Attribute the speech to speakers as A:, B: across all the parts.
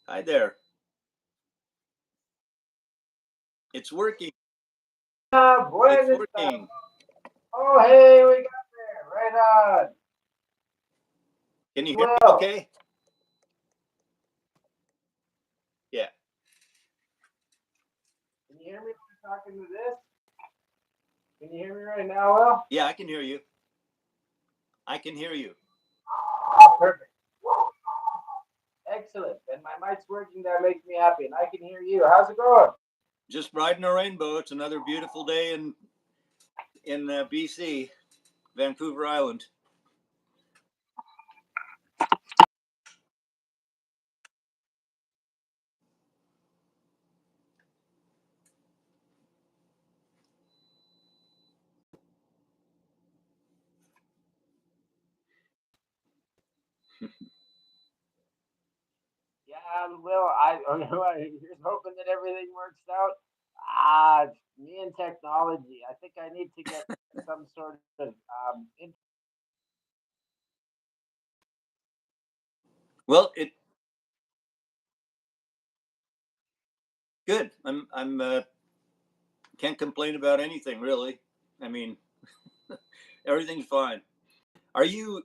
A: Hi there. It's working. It's
B: Buenas.
A: working.
B: Oh, hey, we got there. Right on.
A: Can you hear me
B: Will,
A: okay? Yeah.
B: can you hear me when I'm talking to this? Can you hear me right now, Will?
A: Yeah, I can hear you. I can hear you.
B: Oh, perfect. Excellent. And my mic's working. That makes me happy. And I can hear you. How's it going?
A: Just riding a rainbow. It's another beautiful day in BC, Vancouver Island.
B: Yeah, Will, here's hoping that everything works out. It's me and technology. I think I need to get some sort of
A: Well, it good. I'm can't complain about anything really. I mean, everything's fine. Are you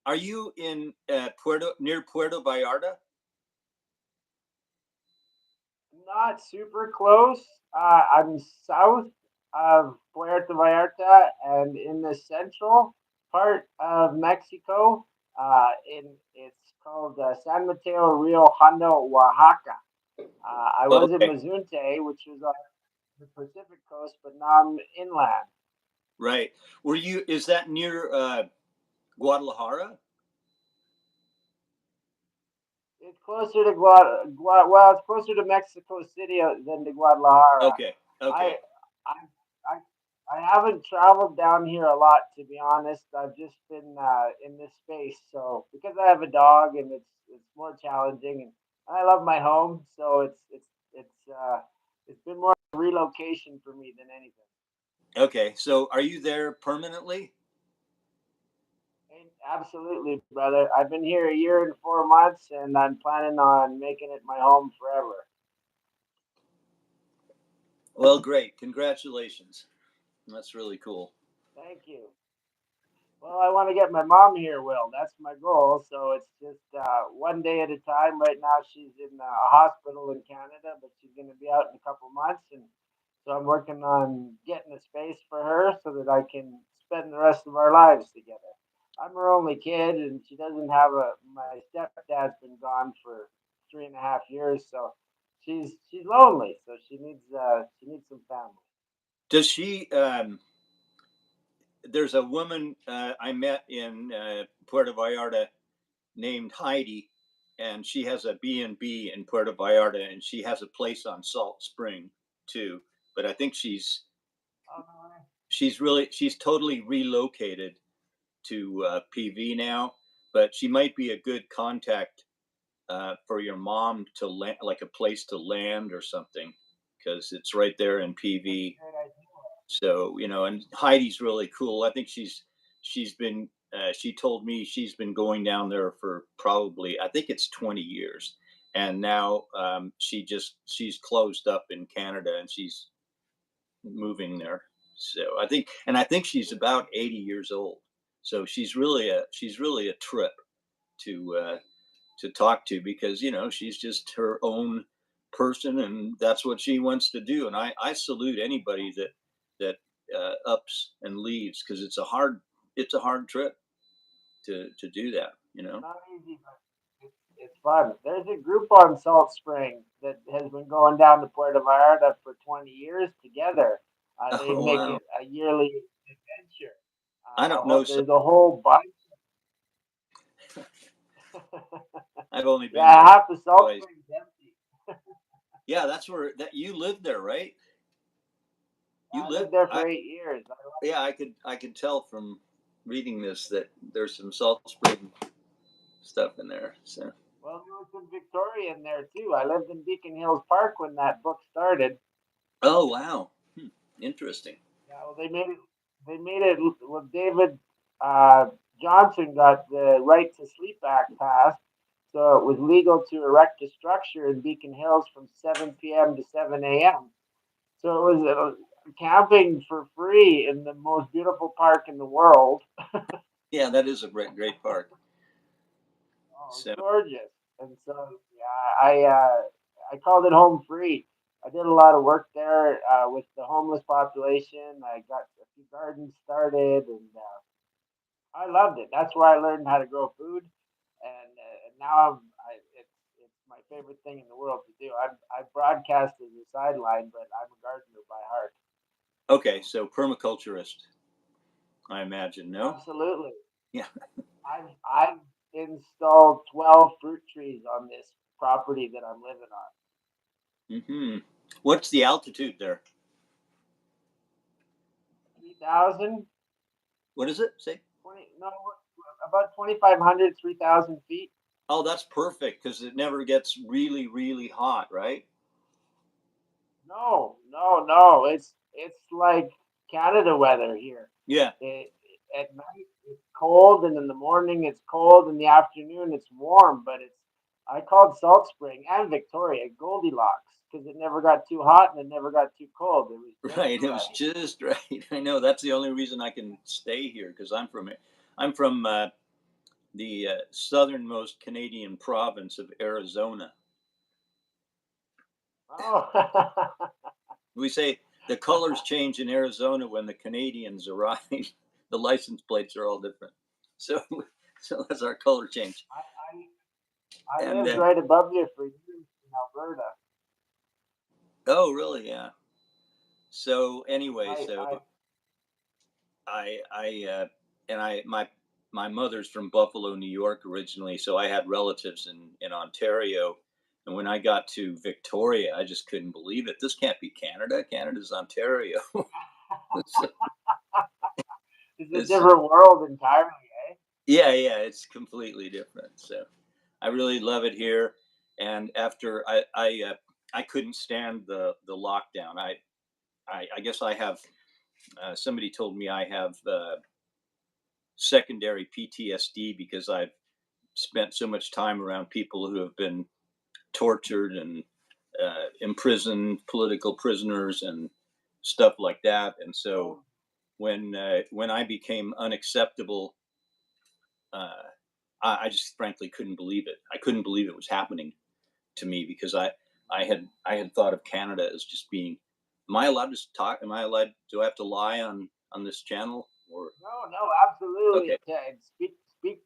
A: are you in Puerto near Puerto Vallarta?
B: not super close. I'm south of Puerto Vallarta and in the central part of Mexico. It's called San Mateo Rio Hondo, Oaxaca. I
A: Well,
B: was in
A: okay,
B: Mazunte, which was on the Pacific coast, but now I'm inland.
A: right. Were you? Is that near Guadalajara?
B: It's closer to well, it's closer to Mexico City than to Guadalajara.
A: Okay,
B: I
A: okay,
B: I I I haven't traveled down here a lot, to be honest. I've just been in this space, so because I have a dog and it's more challenging, and I love my home, so it's been more relocation for me than anything.
A: okay. So, are you there permanently?
B: And absolutely, brother. I've been here a year and 4 months, and I'm planning on making it my home forever.
A: Well, great. Congratulations. That's really cool.
B: Thank you. Well, I want to get my mom here, Will. That's my goal. So it's just one day at a time. Right now, she's in a hospital in Canada, but she's going to be out in a couple months. And so I'm working on getting a space for her so that I can spend the rest of our lives together. I'm her only kid, and she doesn't have a. My stepdad's been gone for 3.5 years, so she's lonely. So she needs some family.
A: Does she? There's a woman I met in Puerto Vallarta named Heidi, and she has a B&B in Puerto Vallarta, and she has a place on Salt Spring too. But I think
B: Uh,
A: she's totally relocated to PV now. But she might be a good contact for your mom to land, like a place to land or something, because it's right there in
B: that's a
A: PV.
B: great idea.
A: So and Heidi's really cool. I think she's been. She told me she's been going down there for probably I think it's 20 years, and now she's closed up in Canada and she's moving there. So I think she's about 80 years old. So she's really a trip to talk to because she's just her own person and that's what she wants to do. And I salute anybody that ups and leaves because it's a hard trip to do that.
B: Not easy, but it's fun. There's a group on Salt Spring that has been going down to Puerto Vallarta for 20 years together. They
A: Oh
B: make
A: wow.
B: it a yearly adventure.
A: I don't know. So
B: There's a whole bunch.
A: I've only been
B: Yeah,
A: there
B: half the Salt
A: twice.
B: Spring's empty.
A: Yeah, that's where that you lived there, right? You
B: I
A: lived.
B: lived there for 8 years.
A: Yeah, I could tell from reading this that there's some Salt Spring stuff in there. So.
B: Well, there was some Victorian there too. I lived in Beacon Hills Park when that book started.
A: Oh wow. Interesting.
B: Yeah, well, they made it. They made it with David uh, Johnson got the Right to Sleep Act passed, so it was legal to erect a structure in Beacon Hills from 7 p.m. to 7 a.m. So it was camping for free in the most beautiful park in the world.
A: Yeah, that is a great park.
B: Oh,
A: So
B: gorgeous! And so yeah, I called it home free. I did a lot of work there with the homeless population. I got a few gardens started, and I loved it. That's where I learned how to grow food, and now it's my favorite thing in the world to do. I broadcast as a sideline, but I'm a gardener by heart.
A: okay, so permaculturist, I imagine. No?
B: Absolutely.
A: Yeah.
B: I've installed 12 fruit trees on this property that I'm living on.
A: Hmm. What's the altitude there?
B: 3,000,
A: What is it? Say.
B: 20, no, about 2,500, 3,000 feet.
A: Oh, that's perfect because it never gets really hot, right?
B: No, no, no. It's like Canada weather here.
A: Yeah.
B: It, at night it's cold, and in the morning it's cold. In the afternoon it's warm. But it's I called Salt Spring and Victoria Goldilocks because it never got too hot and it never got too cold. It was just
A: Right. It was
B: right.
A: just right. I know that's the only reason I can stay here because I'm from the southernmost Canadian province of Arizona.
B: Oh,
A: We say the colors change in Arizona when the Canadians arrive. The license plates are all different. So, so that's our color change.
B: I
A: And
B: lived right above you for years in Alberta.
A: oh, really? Yeah. So anyway, so
B: I
A: I and I my mother's from Buffalo, New York originally, so I had relatives in Ontario. And when I got to Victoria, I just couldn't believe it. This can't be Canada. Canada's Ontario. So
B: It's a
A: it's
B: different world entirely, eh?
A: yeah, it's completely different. So I really love it here. And after I couldn't stand the lockdown. I guess I have somebody told me I have secondary PTSD because I've spent so much time around people who have been tortured and imprisoned, political prisoners, and stuff like that. And so
B: Oh,
A: when I became unacceptable, uh, I just frankly couldn't believe it. I couldn't believe it was happening to me because I had thought of Canada as just being. Am I allowed to talk? Am I allowed? Do I have to lie on this channel? Or
B: no, no, absolutely.
A: okay,
B: Speak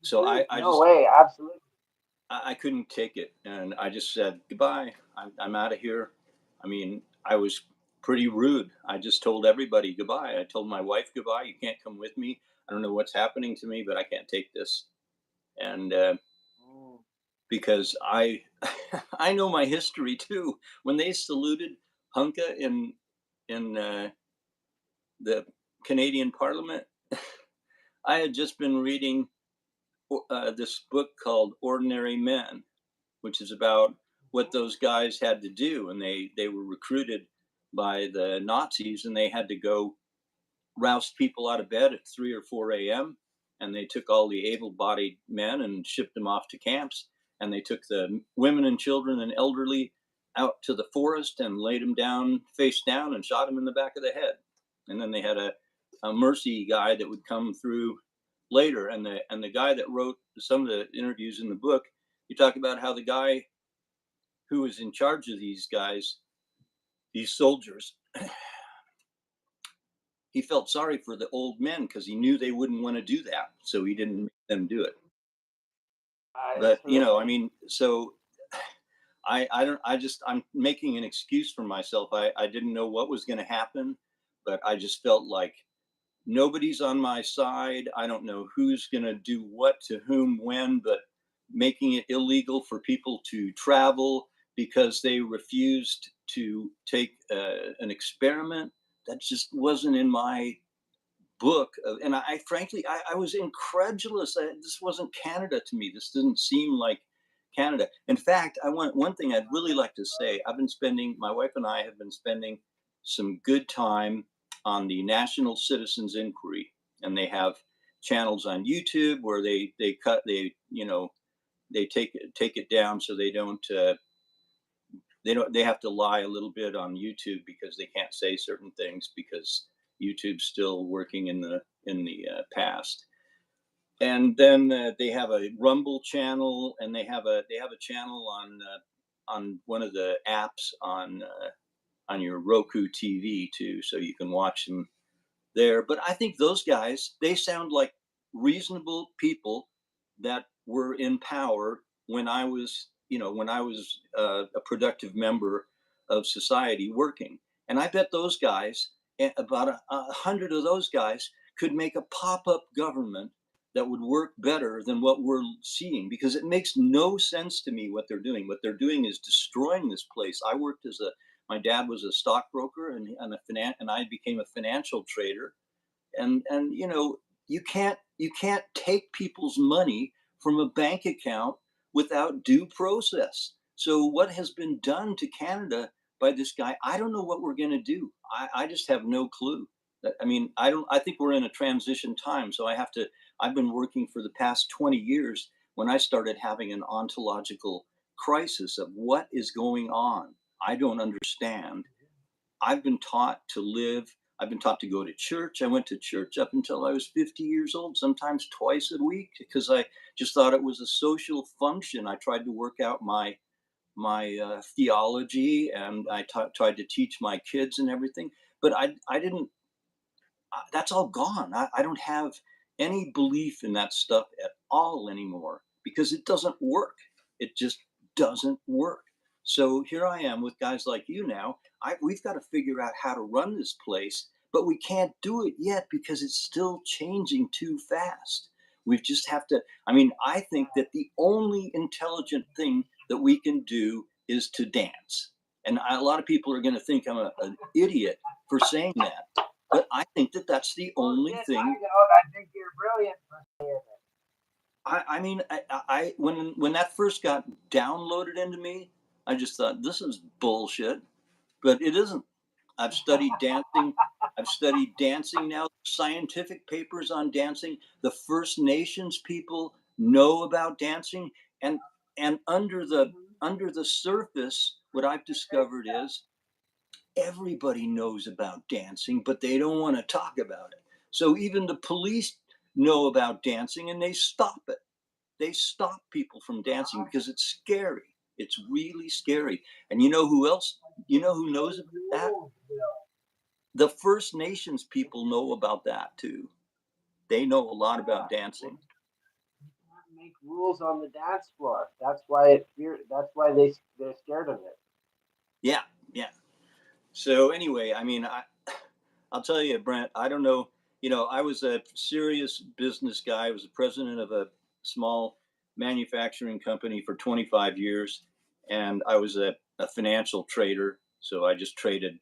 B: the
A: so
B: truth.
A: I
B: No
A: just
B: way, absolutely.
A: I couldn't take it, and I just said goodbye. I'm out of here. I mean, I was pretty rude. I just told everybody goodbye. I told my wife goodbye. You can't come with me. I don't know what's happening to me, but I can't take this. And
B: Mm.
A: because I I know my history too. When they saluted Hunka in the Canadian Parliament, I had just been reading this book called Ordinary Men, which is about what those guys had to do, and they were recruited by the Nazis, and they had to go roust people out of bed at 3 or 4 a.m. And they took all the able-bodied men and shipped them off to camps, and they took the women and children and elderly out to the forest and laid them down face down and shot them in the back of the head. And then they had a mercy guy that would come through later, and the guy that wrote some of the interviews in the book, you talk about how the guy who was in charge of these guys, these soldiers, he felt sorry for the old men because he knew they wouldn't want to do that, so he didn't make them do it.
B: It's
A: But I
B: horrific.
A: mean, so I don't I just I'm making an excuse for myself. I didn't know what was going to happen, but I just felt like nobody's on my side. I don't know who's going to do what to whom when, but making it illegal for people to travel because they refused to take an experiment that just wasn't in my book. And I frankly, I was incredulous. This wasn't Canada to me. This didn't seem like Canada. In fact, I want one thing I'd really like to say. My wife and I have been spending some good time on the National Citizens Inquiry, and they have channels on YouTube where they take it down so they have to lie a little bit on YouTube because they can't say certain things because YouTube's still working in the past. And then they have a Rumble channel, and they have a channel on one of the apps on your Roku TV too, so you can watch them there. But I think those guys, they sound like reasonable people that were in power when I was, a productive member of society working. And I bet those guys, about a hundred of those guys, could make a pop-up government that would work better than what we're seeing, because it makes no sense to me what they're doing. What they're doing is destroying this place. My dad was a stockbroker, and I became a financial trader. And you can't take people's money from a bank account without due process. So what has been done to Canada by this guy, I don't know what we're going to do. I just have no clue. I mean, I think we're in a transition time, so I've been working for the past 20 years when I started having an ontological crisis of what is going on. I don't understand. I've been taught to live. I've been taught to go to church. I went to church up until I was 50 years old, sometimes twice a week, because I just thought it was a social function. I tried to work out my theology, and I tried to teach my kids and everything. But I didn't. That's all gone. I don't have any belief in that stuff at all anymore because it doesn't work. It just doesn't work. So here I am with guys like you now. We've got to figure out how to run this place, but we can't do it yet because it's still changing too fast. We just have to. I mean, I think that the only intelligent thing that we can do is to dance. And a lot of people are going to think I'm an idiot for saying that, but I think that that's the only thing.
B: I think you're brilliant for saying it.
A: I mean, when that first got downloaded into me, I just thought this is bullshit, but it isn't. I've studied dancing. I've studied dancing now. Scientific papers on dancing. The First Nations people know about dancing, and under the surface, what I've discovered is everybody knows about dancing, but they don't want to talk about it. So even the police know about dancing, and they stop it. They stop people from dancing because it's scary. It's really scary. And you know who else? You know who knows about that? The First Nations people know about that too. They know a lot about dancing.
B: Make rules on the dance floor. That's why they're scared of it.
A: Yeah, yeah. So anyway, I mean, I'll tell you, Brent, I don't know. I was a serious business guy. I was the president of a small manufacturing company for 25 years, and I was a financial trader. So I just traded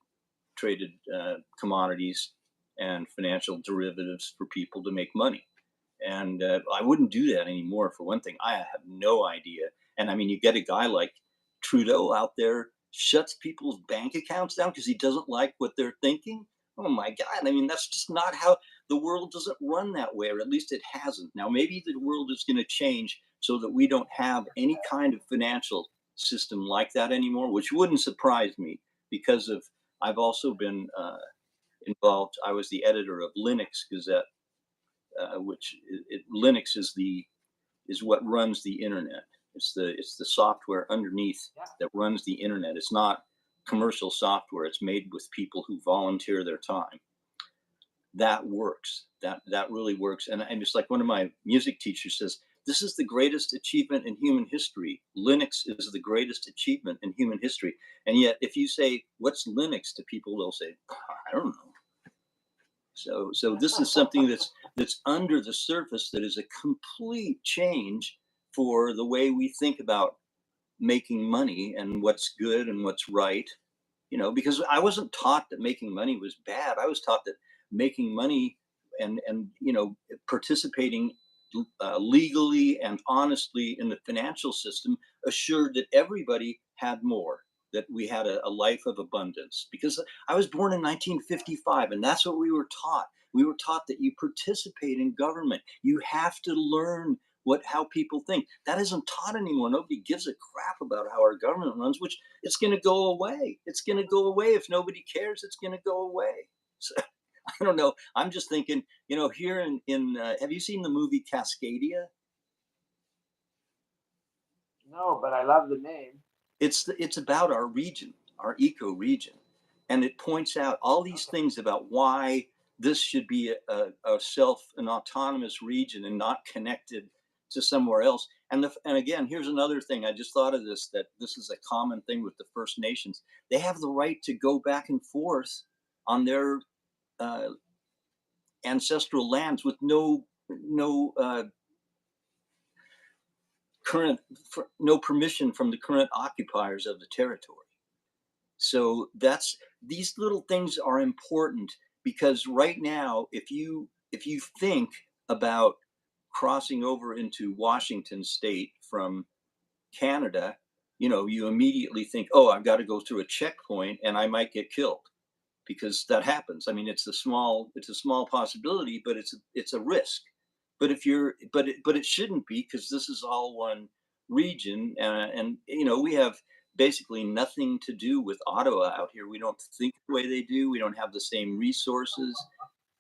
A: commodities and financial derivatives for people to make money. And I wouldn't do that anymore. For one thing, I have no idea. And I mean, you get a guy like Trudeau out there shuts people's bank accounts down because he doesn't like what they're thinking. Oh my God. I mean, that's just not how the world doesn't run that way, or at least it hasn't. Now, maybe the world is going to change so that we don't have any kind of financial system like that anymore, which wouldn't surprise me because I've also been involved. I was the editor of Linux Gazette, which Linux is what runs the internet. It's the software underneath that runs the internet. It's not commercial software. It's made with people who volunteer their time. That works. That really works. And it's like one of my music teachers says, this is the greatest achievement in human history. Linux is the greatest achievement in human history. And yet, if you say, what's Linux to people, they'll say, I don't know. So this is something that's under the surface that is a complete change for the way we think about making money and what's good and what's right. Because I wasn't taught that making money was bad. I was taught that making money and participating legally and honestly in the financial system assured that everybody had more, that we had a life of abundance. Because I was born in 1955, and that's what we were taught. We were taught that you participate in government. You have to learn how people think. That isn't taught anymore. Nobody gives a crap about how our government runs, which it's going to go away. It's going to go away if nobody cares. It's going to go away. So I don't know. I'm just thinking, here in have you seen the movie Cascadia?
B: No, but I love the name.
A: It's about our region, our eco region, and it points out all these
B: Okay.
A: things about why this should be an autonomous region and not connected to somewhere else. And again, here's another thing. I just thought of this, that this is a common thing with the First Nations. They have the right to go back and forth on their uh, ancestral lands with no current no permission from the current occupiers of the territory. So that's these little things are important, because right now, if you think about crossing over into Washington state from Canada, you immediately think, oh, I've got to go through a checkpoint and I might get killed, because that happens. I mean, it's a small possibility, but it's a risk. But if you're but it shouldn't be, because this is all one region, and we have basically nothing to do with Ottawa out here. We don't think the way they do. We don't have the same resources,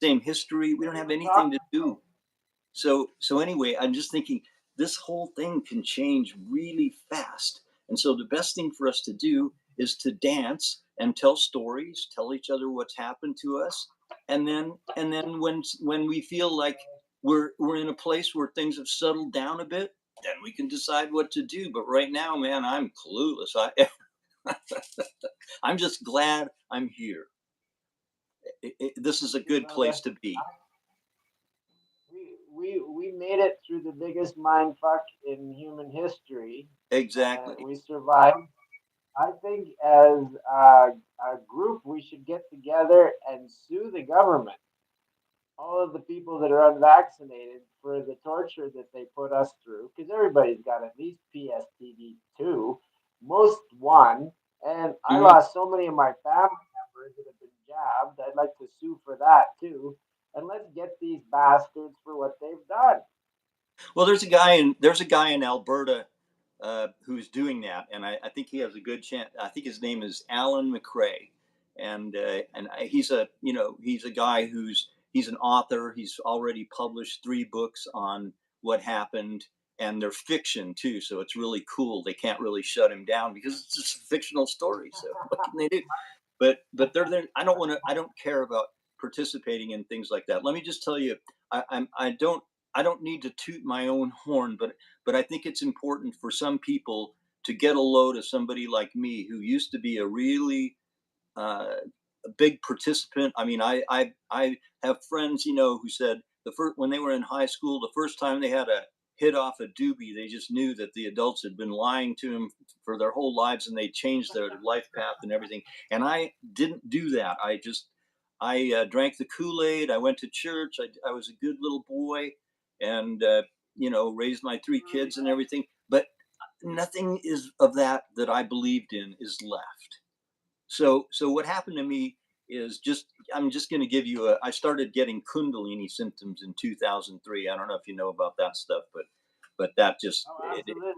A: same history. We
B: What
A: don't
B: are
A: have
B: you
A: anything
B: talking
A: to
B: about?
A: do. So anyway, I'm just thinking this whole thing can change really fast. And so the best thing for us to do is to dance and tell stories, tell each other what's happened to us, and then when we feel like we're in a place where things have settled down a bit, then we can decide what to do. But right now, man, I'm clueless. I'm just glad I'm here. This is a
B: See,
A: good place
B: brother,
A: to be.
B: we made it through the biggest mind fuck in human history.
A: Exactly.
B: We survived. I think as a group, we should get together and sue the government, all of the people that are unvaccinated, for the torture that they put us through, because everybody's got at least PSTD2, most one. And I
A: Mhm.
B: lost so many of my family members that have been jabbed. I'd like to sue for that too. And let's get these bastards for what they've done.
A: Well, there's a guy in Alberta who's doing that, and I think he has a good chance. I think his name is Alan McRae, and he's a guy he's an author. He's already published 3 books on what happened, and they're fiction too. So it's really cool. They can't really shut him down because it's just a fictional story. So what can they do? But they're there. I don't care about participating in things like that. Let me just tell you, I don't need to toot my own horn, but I think it's important for some people to get a load of somebody like me, who used to be a really uh, a big participant. I mean, I have friends, who said the first when they were in high school, the first time they had a hit off a doobie, they just knew that the adults had been lying to them for their whole lives, and they changed their life path and everything. And I didn't do that. I drank the Kool-Aid. I went to church. I was a good little boy, and raised my 3 kids and everything. But nothing is of that I believed in is left. So what happened to me is I'm just going to give you I started getting Kundalini symptoms in 2003. I don't know if you know about that stuff, but that just
B: Oh, absolutely.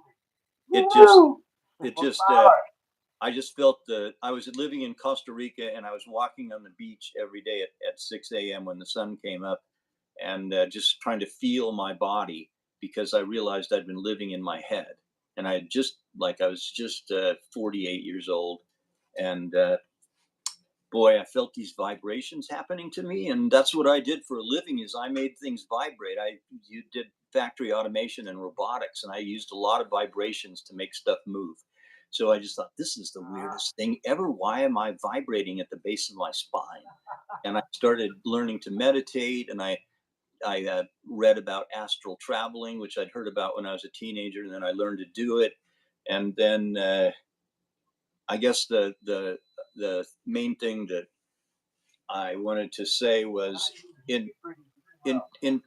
A: it just
B: Woo!
A: it
B: More
A: just
B: power.
A: I just felt I was living in Costa Rica, and I was walking on the beach every day at 6 a.m. when the sun came up, and just trying to feel my body, because I realized I'd been living in my head, and I was just 48 years old, and boy, I felt these vibrations happening to me, and that's what I did for a living. Is I made things vibrate. You did factory automation and robotics, and I used a lot of vibrations to make stuff move. So I just thought, this is the
B: Ah,
A: weirdest thing ever. Why am I vibrating at the base of my spine? And I started learning to meditate, and I read about astral traveling, which I'd heard about when I was a teenager, and then I learned to do it. And then I guess the main thing that I wanted to say was
B: I used
A: in
B: to pretty
A: in
B: well.
A: in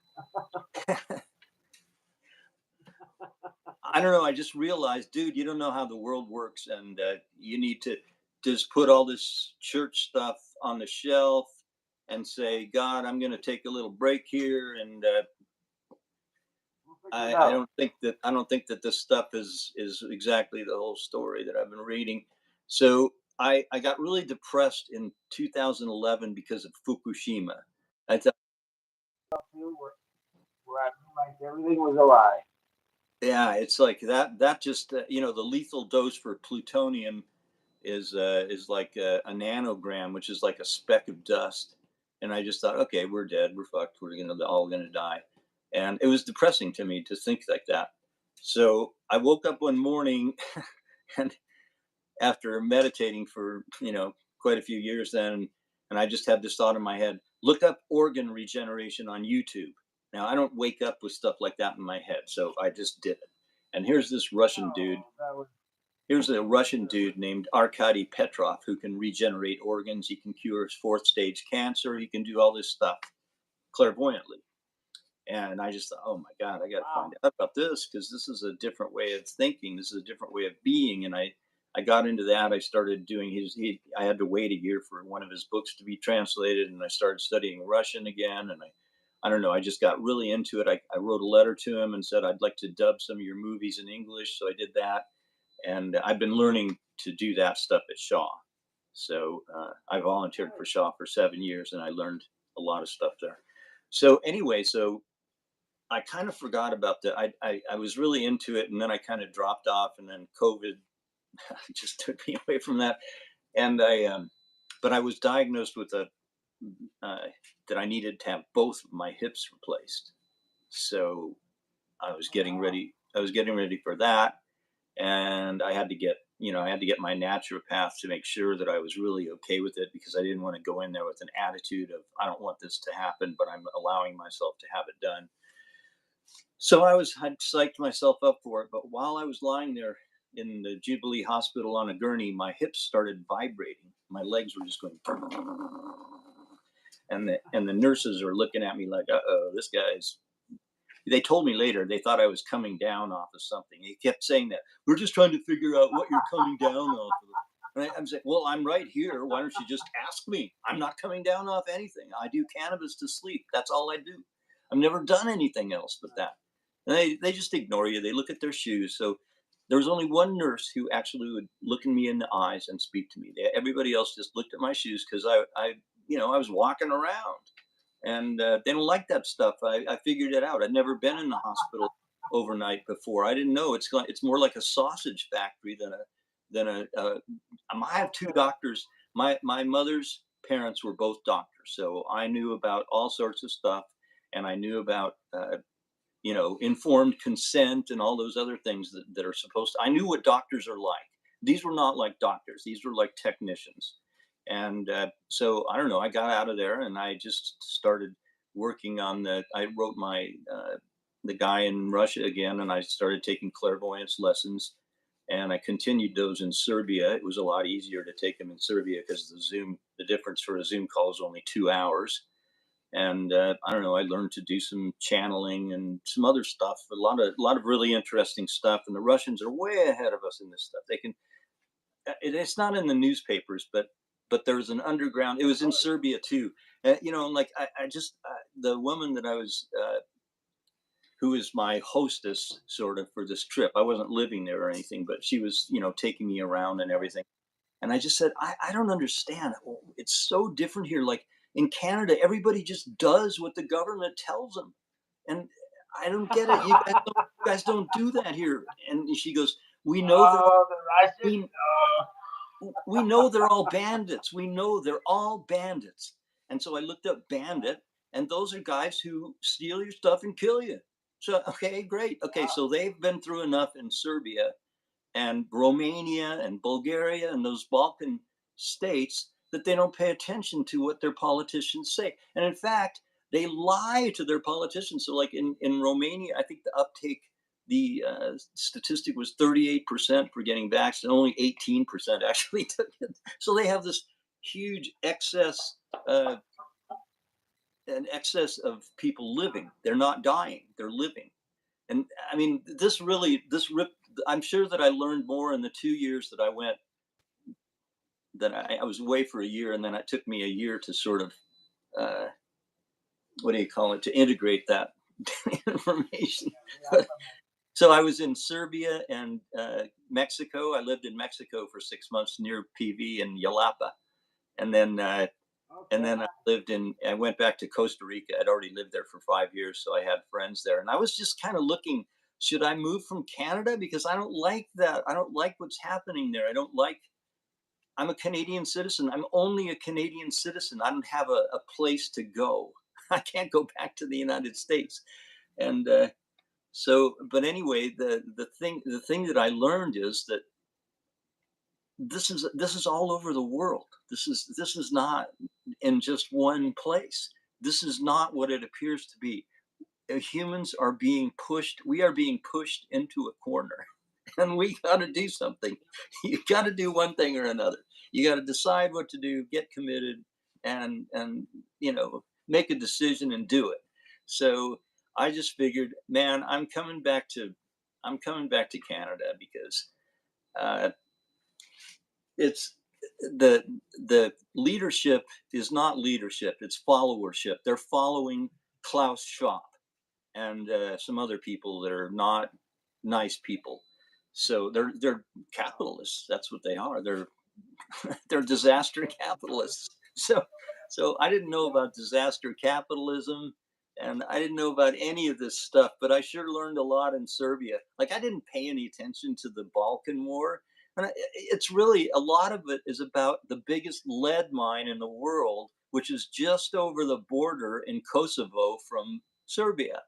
A: I don't know. I just realized, dude, you don't know how the world works, and you need to just put all this church stuff on the shelf, and say, God, I'm going to take a little break here, and
B: We'll figure it out.
A: I don't think that this stuff is exactly the whole story that I've been reading. So I got really depressed in 2011 because of Fukushima. I thought,
B: Where I realized everything was a lie.
A: yeah, it's like that just the lethal dose for plutonium is like a nanogram, which is like a speck of dust. And I just thought, okay, we're dead, we're fucked, we're all gonna die. And it was depressing to me to think like that. So I woke up one morning and after meditating for quite a few years then, and I just had this thought in my head: look up organ regeneration on YouTube. Now I don't wake up with stuff like that in my head, so I just did it. And here's this Russian dude.
B: Oh, that was
A: Here's a Russian dude named Arkady Petrov who can regenerate organs. He can cure fourth stage cancer. He can do all this stuff clairvoyantly. And I just thought, oh my God, I got to
B: wow.
A: find out about this because this is a different way of thinking. This is a different way of being. And I got into that. I started doing I had to wait a year for one of his books to be translated. And I started studying Russian again. And I don't know, I just got really into it. I wrote a letter to him and said, I'd like to dub some of your movies in English. So I did that. And I've been learning to do that stuff at Shaw. So I volunteered for Shaw for 7 years and I learned a lot of stuff there. So anyway, so I kind of forgot about that. I was really into it, and then I kind of dropped off, and then COVID just took me away from that. And but I was diagnosed with uh, that I needed to have both of my hips replaced. So I was
B: Oh,
A: getting
B: wow.
A: ready. I was getting ready for that, and I had to get my naturopath to make sure that I was really okay with it because I didn't want to go in there with an attitude of I don't want this to happen, but I'm allowing myself to have it done. So I'd psyched myself up for it, but while I was lying there in the Jubilee Hospital on a gurney, my hips started vibrating. My legs were just going, and the nurses are looking at me like, "Uh oh, this guy's." They told me later they thought I was coming down off of something. He kept saying that we're just trying to figure out what you're coming down off of. And I'm saying, well, I'm right here. Why don't you just ask me? I'm not coming down off anything. I do cannabis to sleep. That's all I do. I've never done anything else but that. And they just ignore you. They look at their shoes. So there was only one nurse who actually would look in me in the eyes and speak to me. Everybody else just looked at my shoes because I was walking around, and they don't like that stuff. I figured it out. I'd never been in the hospital overnight before. I didn't know it's more like a sausage factory than a. I have two
B: Okay.
A: doctors. My mother's parents were both doctors, so I knew about all sorts of stuff, and I knew about informed consent and all those other things that are supposed to. I knew what doctors are like. These were not like doctors. These were like technicians. And so I don't know. I got out of there and I just started working on I wrote the guy in Russia again, and I started taking clairvoyance lessons. And I continued those in Serbia. It was a lot easier to take them in Serbia because the difference for a Zoom call is only 2 hours. And I don't know. I learned to do some channeling and some other stuff. A lot of really interesting stuff. And the Russians are way ahead of us in this stuff. They can. It's not in the newspapers, but there's an underground. It was in Serbia too. And like I just the woman that I was who is my hostess sort of for this trip. I wasn't living there or anything, but she was taking me around and everything. And I just said, I don't understand. It's so different here. Like in Canada, everybody just does what the government tells them. And I don't get it. You guys don't do that here. And she goes, we know they're all,
B: Oh, the Russians.
A: we, we know they're all bandits. We know they're all bandits. And so I looked up bandit, and those are guys who steal your stuff and kill you. So, okay, great. Okay,
B: Wow.
A: so they've been through enough in Serbia and Romania and Bulgaria and those Balkan states that they don't pay attention to what their politicians say. And in fact, they lie to their politicians. So, like in Romania, I think the statistic was 38% for getting vaccinated, only 18% actually took it. So they have this huge uh, excess of people living. They're not dying; they're living. And I mean, this ripped. I'm sure that I learned more in the 2 years that I went. That I was away for a year, and then it took me a year to sort of uh, what do you call it, to integrate that information.
B: Yeah,
A: So I was in Serbia and Mexico. I lived in Mexico for 6 months near PV in Yalapa, and then
B: okay.
A: I went back to Costa Rica. I'd already lived there for 5 years, so I had friends there, and I was just kind of looking. Should I move from Canada, because I don't like that? I don't like what's happening there. I don't like. I'm a Canadian citizen. I'm only a Canadian citizen. I don't have a place to go. I can't go back to the United States, and but anyway, the thing that I learned is that this is all over the world. This is not in just one place. This is not what it appears to be. Humans are being pushed. We are being pushed into a corner, and we got to do something. You got to do one thing or another. You got to decide what to do, get committed, and make a decision and do it. So I just figured, man, I'm coming back to Canada because uh, it's the leadership is not leadership, it's followership. They're following Klaus Schwab and some other people that are not nice people. So they're capitalists. That's what they are. They're disaster capitalists. So I didn't know about disaster capitalism, and I didn't know about any of this stuff, but I sure learned a lot in Serbia. Like, I didn't pay any attention to the Balkan War. And it's really, a lot of it is about the biggest lead mine in the world, which is just over the border in Kosovo from Serbia.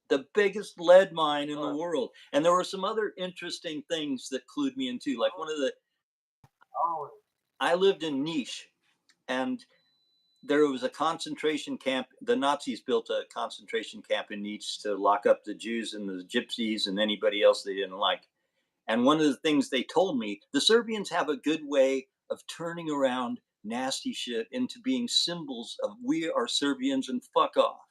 A: The biggest lead mine in the
B: Sure.
A: world. And there were some other interesting things that clued me into. Like,
B: Oh,
A: I lived in Niche, and there was a concentration camp. The Nazis built a concentration camp in Nice to lock up the Jews and the Gypsies and anybody else they didn't like. And one of the things they told me, the Serbians have a good way of turning around nasty shit into being symbols of we are Serbians and fuck off.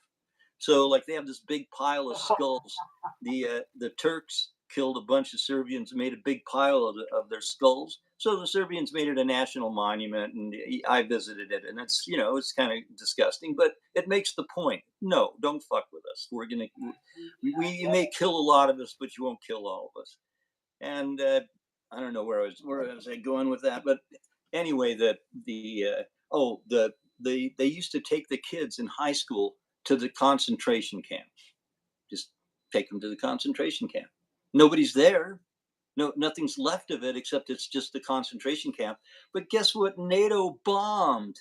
A: So, like, they have this big pile of skulls. The Turks killed a bunch of Serbians, made a big pile of their skulls. So the Serbians made it a national monument, and I visited it, and it's kind of disgusting, but it makes the point. No, don't fuck with us. We're gonna you
B: yeah.
A: may kill a lot of us, but you won't kill all of us. And I don't know where was I going with that, but anyway, they used to take the kids in high school to the concentration camp. Just take them to the concentration camp. Nobody's there. No, nothing's left of it except it's just the concentration camp. But guess what? NATO bombed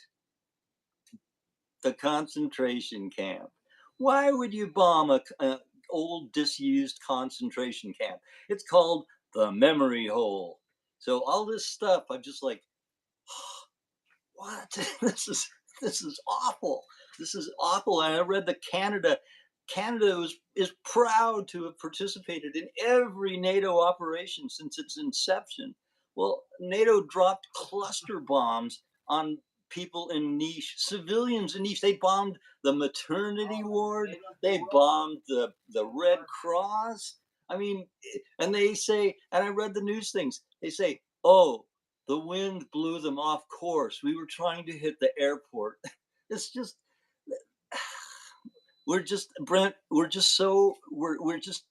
A: the concentration camp. Why would you bomb a old disused concentration camp? It's called the memory hole. So all this stuff, I'm just like, what? This is awful. This is awful. And I read that Canada is proud to have participated in every NATO operation since its inception. Well, NATO dropped cluster bombs on people in Niche, civilians in Niche. They bombed the maternity ward. They bombed the Red Cross. I mean, and they say, and I read the news things. They say, oh, the wind blew them off course. We were trying to hit the airport. It's just, we're just, Brent, we're just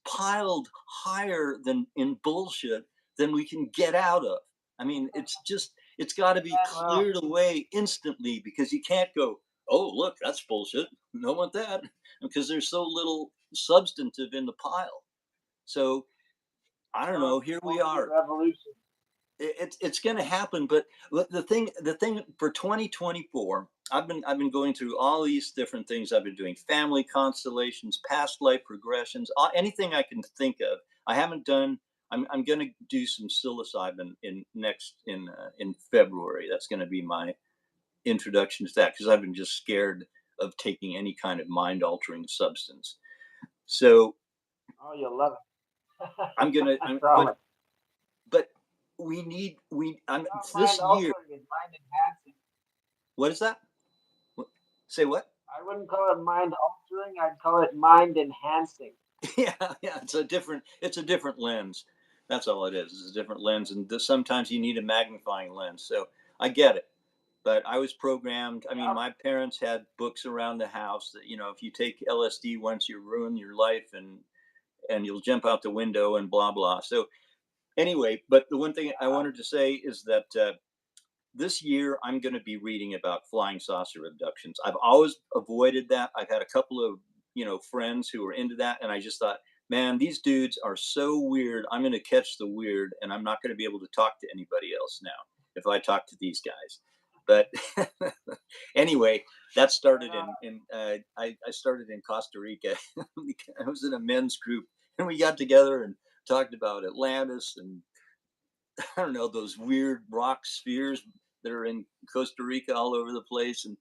A: piled higher than in bullshit than we can get out of. I mean, it's got to be
B: Yeah, well,
A: cleared away instantly, because you can't go, oh, look, that's bullshit. I don't want that, because there's so little substantive in the pile. So I don't
B: well,
A: know.
B: it's
A: Here we
B: supposed to be
A: are.
B: revolution.
A: It's going to happen, but the thing for 2024, I've been going through all these different things. I've been doing family constellations, past life regressions, anything I can think of. I haven't done. I'm going to do some psilocybin in February. That's going to be my introduction to that, because I've been just scared of taking any kind of mind altering substance. So
B: Oh, you'll love it.
A: I'm gonna,
B: I promise.
A: but we need we I'm
B: Not mind
A: this year.
B: altering, it's mind enhancing.
A: What is that? What? Say what?
B: I wouldn't call it mind altering. I'd call it mind enhancing.
A: Yeah, yeah. It's a different lens. That's all it is. It's a different lens, and sometimes you need a magnifying lens. So I get it, but I was programmed. I mean,
B: Yep.
A: my parents had books around the house that, if you take LSD once, you ruin your life, and you'll jump out the window and blah blah. So anyway, but the one thing I wanted to say is that this year I'm going to be reading about flying saucer abductions. I've always avoided that. I've had a couple of friends who are into that, and I just thought, man, these dudes are so weird. I'm going to catch the weird, and I'm not going to be able to talk to anybody else now if I talk to these guys. But anyway, that started I started in Costa Rica. I was in a men's group, and we got together and talked about Atlantis and I don't know, those weird rock spheres that are in Costa Rica all over the place. And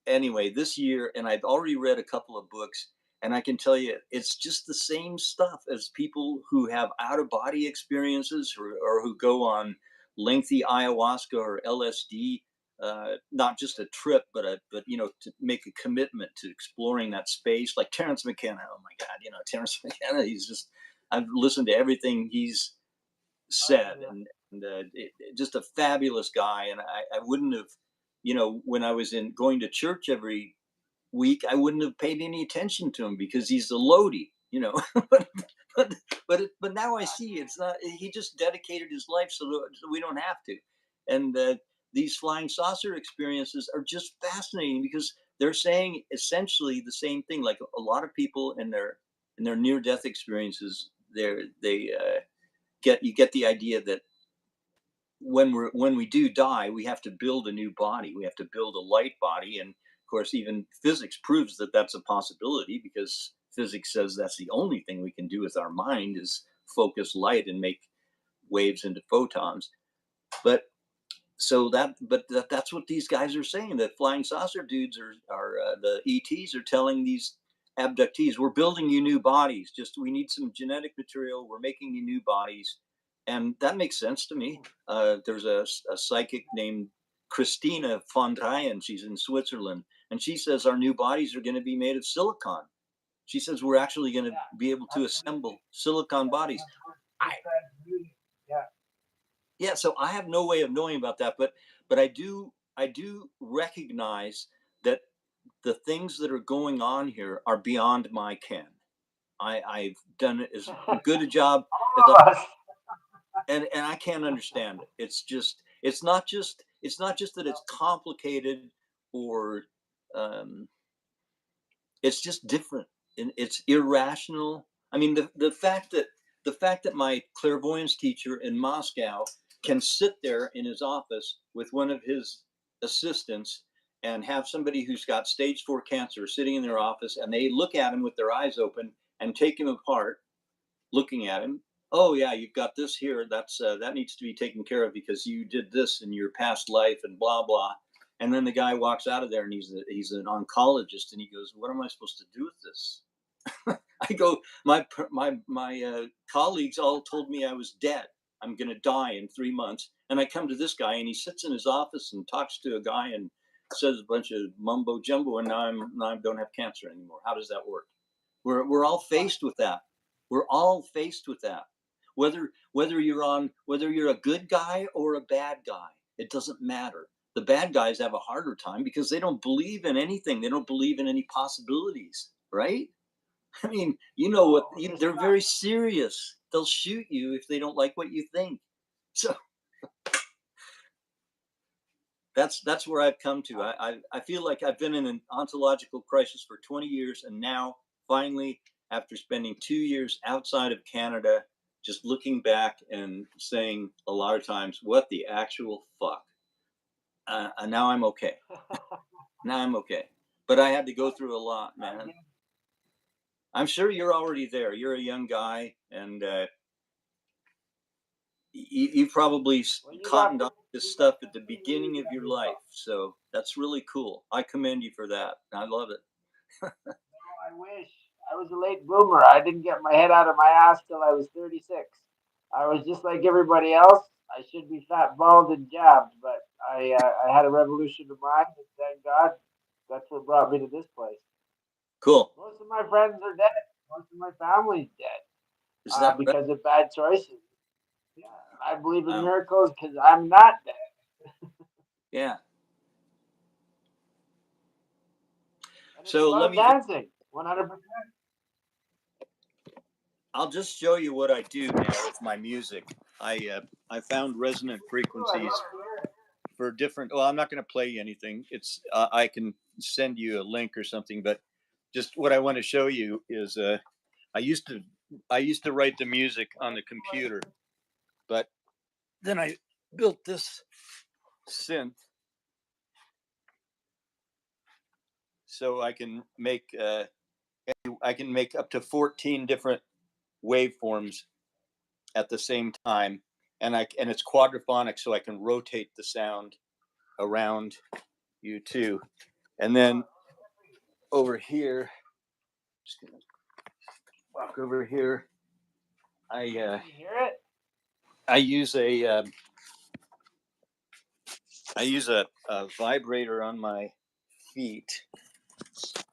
A: anyway, this year, and I've already read a couple of books, and I can tell you, it's just the same stuff as people who have out of body experiences or who go on lengthy ayahuasca or LSD. Not just a trip, but to make a commitment to exploring that space, like Terrence McKenna. Oh my God, Terrence McKenna. He's just I've listened to everything he's said, and just a fabulous guy. And I wouldn't have, when I was in going to church every week, I wouldn't have paid any attention to him because he's a loady. but but now I see it's not. He just dedicated his life so we don't have to. And these flying saucer experiences are just fascinating because they're saying essentially the same thing. Like a lot of people in their near death experiences, they get the idea that when we do die, we have to build a new body. We have to build a light body, and of course, even physics proves that that's a possibility because physics says that's the only thing we can do with our mind is focus light and make waves into photons. But that's what these guys are saying. That flying saucer dudes are the ETs are telling these abductees, we're building you new bodies. Just we need some genetic material. We're making you new bodies, and that makes sense to me. There's a psychic named Christina von Dreyen. She's in Switzerland, and she says our new bodies are going to be made of silicon. She says we're actually going to be able to assemble silicon bodies.
B: Yeah.
A: Yeah, so I have no way of knowing about that, but I do recognize that the things that are going on here are beyond my ken. I've done as good a job as and I can't understand it. It's not just that it's complicated or um, it's just different and it's irrational. I mean, the fact that my clairvoyance teacher in Moscow can sit there in his office with one of his assistants and have somebody who's got stage 4 cancer sitting in their office, and they look at him with their eyes open and take him apart, looking at him. Oh yeah, you've got this here. That needs to be taken care of because you did this in your past life and blah blah. And then the guy walks out of there and he's an oncologist and he goes, "What am I supposed to do with this?" I go, my colleagues all told me I was dead. I'm going to die in 3 months. And I come to this guy and he sits in his office and talks to a guy and says a bunch of mumbo jumbo. And now I don't have cancer anymore. How does that work? We're all faced with that. We're all faced with that. Whether you're a good guy or a bad guy, it doesn't matter. The bad guys have a harder time because they don't believe in anything. They don't believe in any possibilities, right? I mean, they're very serious. They'll shoot you if they don't like what you think. So that's where I've come to. I feel like I've been in an ontological crisis for 20 years, and now finally, after spending 2 years outside of Canada, just looking back and saying a lot of times, "What the actual fuck?" And now I'm okay. Now I'm okay. But I had to go through a lot, man. I'm sure you're already there. You're a young guy, and you probably cottoned on this stuff at the beginning of your life. So that's really cool. I commend you for that. I love it.
B: I wish. I was a late bloomer. I didn't get my head out of my ass till I was 36. I was just like everybody else. I should be fat, bald, and jabbed, but I had a revolution of mind, and thank God that's what brought me to this place.
A: Cool.
B: Most of my friends are dead. Most of my family's dead
A: Is that right?
B: because of bad choices. Yeah, I believe in
A: Wow.
B: miracles because I'm not dead.
A: Yeah.
B: And it's
A: So let
B: about
A: me just,
B: dancing, 100%.
A: I'll just show you what I do now with my music. I found resonant
B: Oh, I'd
A: frequencies
B: love to hear it.
A: for different. Well, I'm not going to play you anything. It's I can send you a link or something, but just what I want to show you is I used to I used to write the music on the computer, but then I built this synth so I can make up to 14 different waveforms at the same time, and it's quadraphonic, so I can rotate the sound around you too. And then over here, just gonna walk over here. I
B: Can you hear it?
A: I use a vibrator on my feet.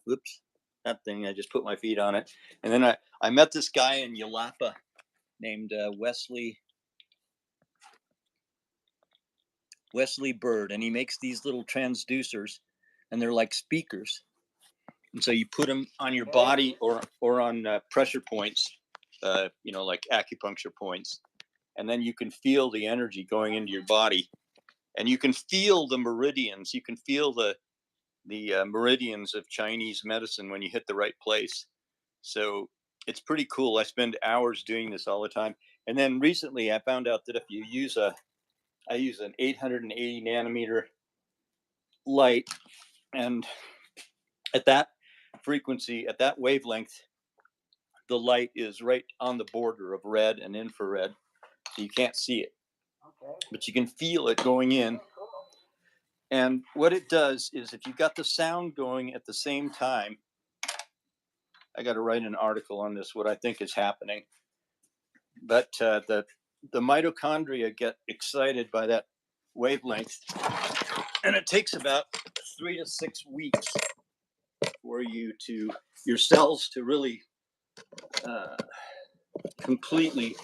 A: Whoops, that thing. I just put my feet on it, and then I met this guy in Yalapa named Wesley Bird, and he makes these little transducers, and they're like speakers. And so you put them on your
B: Okay.
A: body or on pressure points, like acupuncture points, and then you can feel the energy going into your body, and you can feel the meridians. You can feel the meridians of Chinese medicine when you hit the right place. So it's pretty cool. I spend hours doing this all the time. And then recently, I found out that if you I use an 880 nanometer light, and at that frequency, at that wavelength, the light is right on the border of red and infrared, so you can't see it,
B: Okay.
A: but you can feel it going in. And what it does is, if you've got the sound going at the same time, I got to write an article on this, what I think is happening. But the mitochondria get excited by that wavelength, and it takes about 3 to 6 weeks for your cells to really completely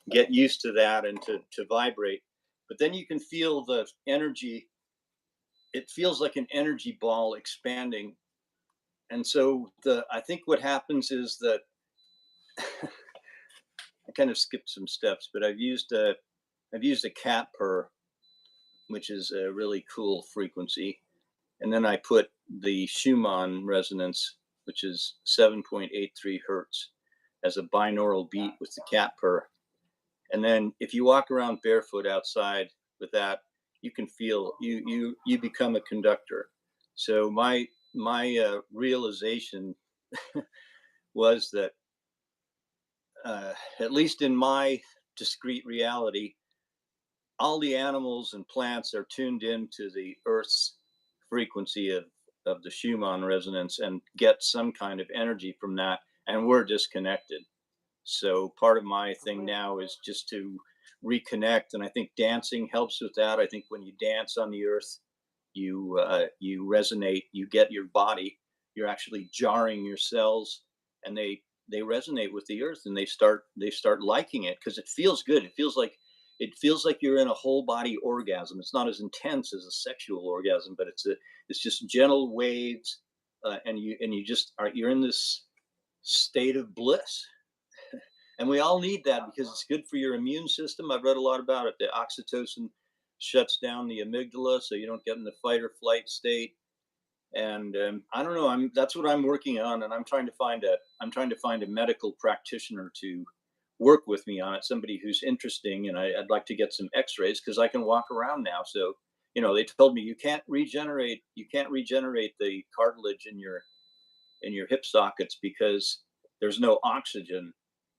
A: get used to that and to vibrate. But then you can feel the energy. It feels like an energy ball expanding. And so I think what happens is that I kind of skipped some steps, but I've used a cat purr, which is a really cool frequency. And then I put the Schumann resonance, which is 7.83 hertz, as a binaural beat with the cat purr. And then if you walk around barefoot outside with that, you can feel you become a conductor. So my realization was that at least in my discrete reality, all the animals and plants are tuned into the Earth's frequency of the Schumann resonance and get some kind of energy from that, and we're disconnected. So part of my thing now is just to reconnect, and I think dancing helps with that. I think when you dance on the earth, you resonate. You get your body. You're actually jarring your cells, and they resonate with the earth, and they start liking it because it feels good. It feels like you're in a whole body orgasm. It's not as intense as a sexual orgasm, but it's just gentle waves, and you just you're in this state of bliss. And we all need that because it's good for your immune system. I've read a lot about it. The oxytocin shuts down the amygdala, so you don't get in the fight or flight state. And I don't know. That's what I'm working on, and I'm trying to find a medical practitioner to work with me on it. Somebody who's interesting, and I'd like to get some X-rays because I can walk around now. So they told me you can't regenerate the cartilage in your hip sockets because there's no oxygen.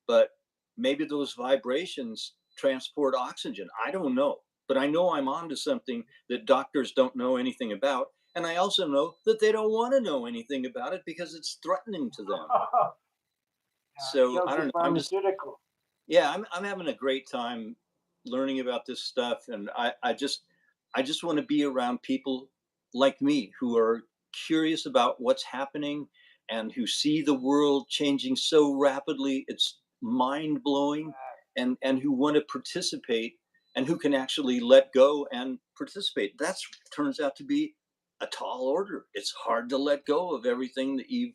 A: But maybe those vibrations transport oxygen. I don't know. But I know I'm onto something that doctors don't know anything about. And I also know that they don't want to know anything about it because it's threatening to them. So
B: Kills
A: I
B: the
A: don't know.
B: pharmaceutical.
A: Yeah, I'm having a great time learning about this stuff, and I just want to be around people like me who are curious about what's happening and who see the world changing so rapidly it's mind blowing, and who want to participate and who can actually let go and participate. That's turns out to be a tall order. It's hard to let go of everything that you've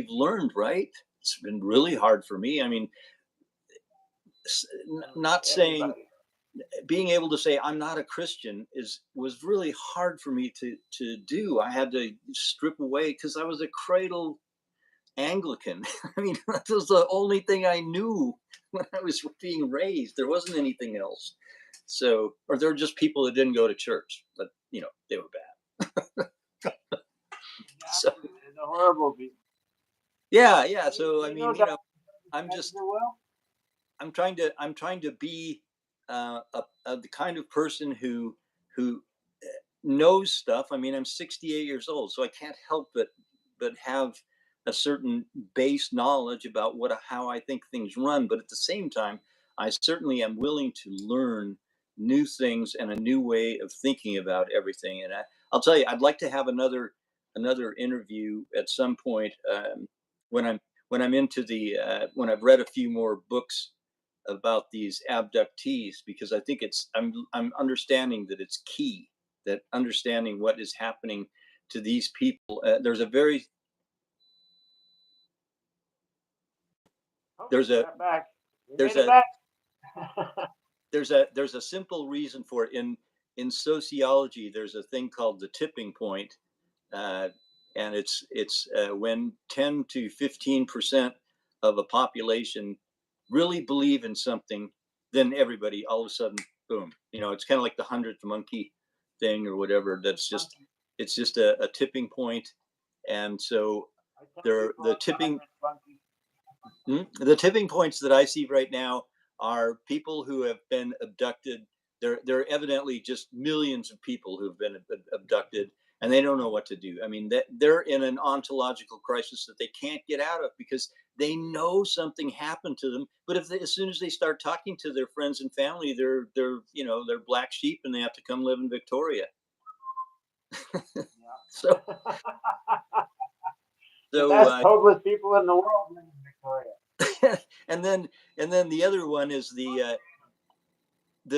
A: learned, right? It's been really hard for me. I mean, not saying,
B: Everybody.
A: being able to say I'm not a Christian is was really hard for me to do. I had to strip away because I was a cradle Anglican. I mean, that was the only thing I knew when I was being raised. There wasn't anything else. So, or there were just people that didn't go to church, but they were bad. So,
B: Exactly. It's a horrible beast.
A: yeah, yeah.
B: Do
A: So, I
B: you know
A: mean,
B: Dr.
A: I'm just
B: Spencer well?
A: I'm trying to be the kind of person who knows stuff. I mean, I'm 68 years old, so I can't help but have a certain base knowledge about how I think things run. But at the same time, I certainly am willing to learn new things and a new way of thinking about everything. And I'll tell you, I'd like to have another interview at some point, when I'm into the when I've read a few more books about these abductees, because I think I'm understanding that it's key, that understanding what is happening to these people.
B: Oh,
A: There's
B: you
A: a
B: got back. You
A: there's
B: made it
A: a
B: back.
A: there's a simple reason for it. In sociology, there's a thing called the tipping point, uh, and it's when 10 to 15% of a population really believe in something, then everybody all of a sudden, boom. It's kind of like the hundredth monkey thing or whatever. It's just a tipping point, and so
B: I tell
A: there
B: people
A: the
B: it's a
A: tipping
B: 100 funky.
A: the tipping points that I see right now are people who have been abducted. There are evidently just millions of people who've been abducted, and they don't know what to do. I mean, they're in an ontological crisis that they can't get out of because they know something happened to them. But as soon as they start talking to their friends and family, they're black sheep, and they have to come live in Victoria. So
B: Yeah. The
A: so
B: best homeless people in the world live in Victoria.
A: and then the other one is the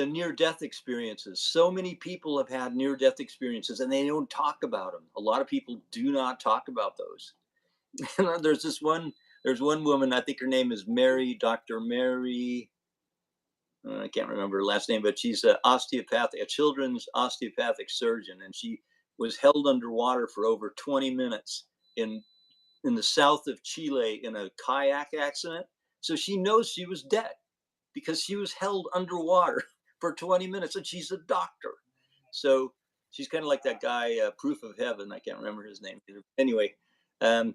A: near death experiences. So many people have had near death experiences and they don't talk about them. A lot of people do not talk about those. And there's one woman, I think her name is Mary, Dr. Mary. I can't remember her last name, but she's a children's osteopathic surgeon, and she was held underwater for over 20 minutes in in the south of Chile in a kayak accident. So she knows she was dead because she was held underwater for 20 minutes, and she's a doctor. So she's kind of like that guy, Proof of Heaven. I can't remember his name either. Anyway, um,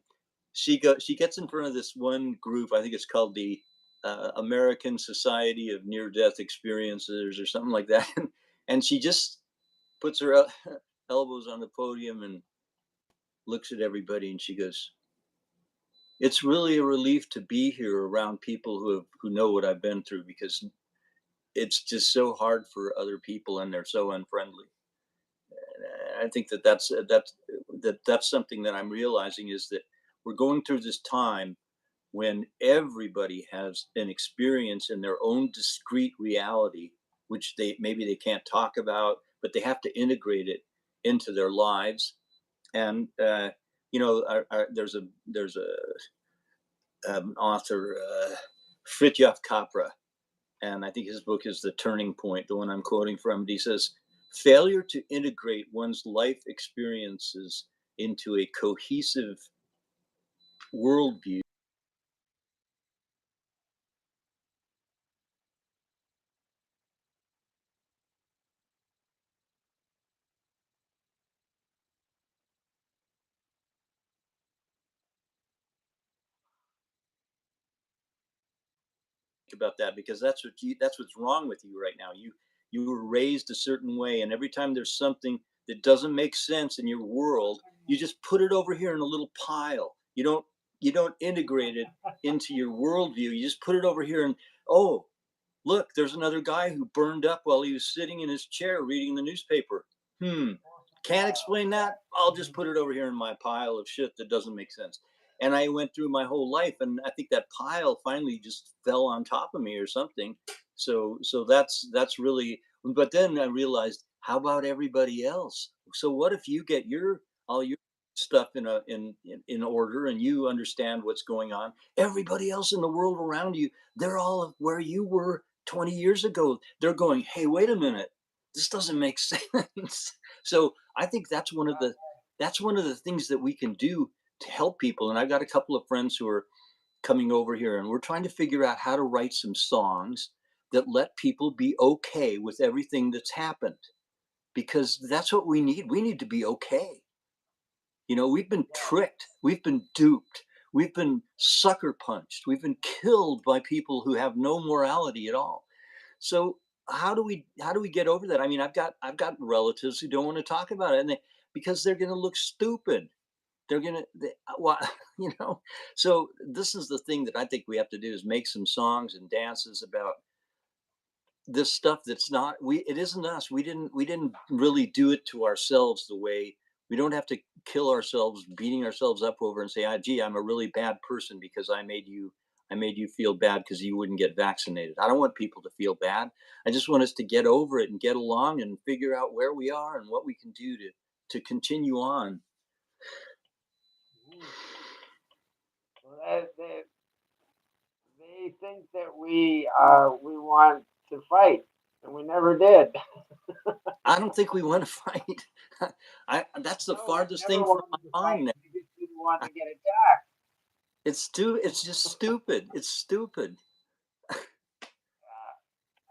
A: she gets in front of this one group. I think it's called the American Society of Near Death Experiencers or something like that. And she just puts her elbows on the podium and looks at everybody, and she goes, "It's really a relief to be here around people who know what I've been through, because it's just so hard for other people and they're so unfriendly." And I think that's something that I'm realizing, is that we're going through this time when everybody has an experience in their own discrete reality, which they can't talk about, but they have to integrate it into their lives. And there's an author, Fritjof Capra, and I think his book is The Turning Point, the one I'm quoting from. He says, "Failure to integrate one's life experiences into a cohesive worldview about that, because that's what's wrong with you right now. You were raised a certain way, and every time there's something that doesn't make sense in your world, you just put it over here in a little pile. You don't integrate it into your worldview. You just put it over here, and oh, look, there's another guy who burned up while he was sitting in his chair reading the newspaper. Can't explain that. I'll just put it over here in my pile of shit that doesn't make sense. And I went through my whole life, and I think that pile finally just fell on top of me or something. So that's really. But then I realized how about everybody else? So what if you get your all your stuff in order and you understand what's going on? Everybody else in the world around you, they're all where you were 20 years ago. They're going, hey, wait a minute, this doesn't make sense. So I think that's one of the things that we can do to help people. And I've got a couple of friends who are coming over here, and we're trying to figure out how to write some songs that let people be okay with everything that's happened, because that's what we need. We need to be okay. We've been
B: Yeah.
A: tricked, we've been duped, we've been sucker punched, we've been killed by people who have no morality at all. So how do we get over that? I mean, I've got relatives who don't want to talk about it, and because they're going to look stupid. They're gonna well, you know. So this is the thing that I think we have to do, is make some songs and dances about this stuff that's not we it isn't us. We didn't really do it to ourselves the way. We don't have to kill ourselves beating ourselves up over and say, gee, I'm a really bad person because I made you feel bad because you wouldn't get vaccinated. I don't want people to feel bad. I just want us to get over it and get along and figure out where we are and what we can do to continue on.
B: Mhm. Well, they think that we want to fight, and we never did.
A: I don't think we want to fight. That's the
B: No, we
A: farthest
B: never
A: thing from
B: wanted to
A: my
B: fight.
A: mind now.
B: We just didn't want to get attacked.
A: It's just stupid. It's stupid.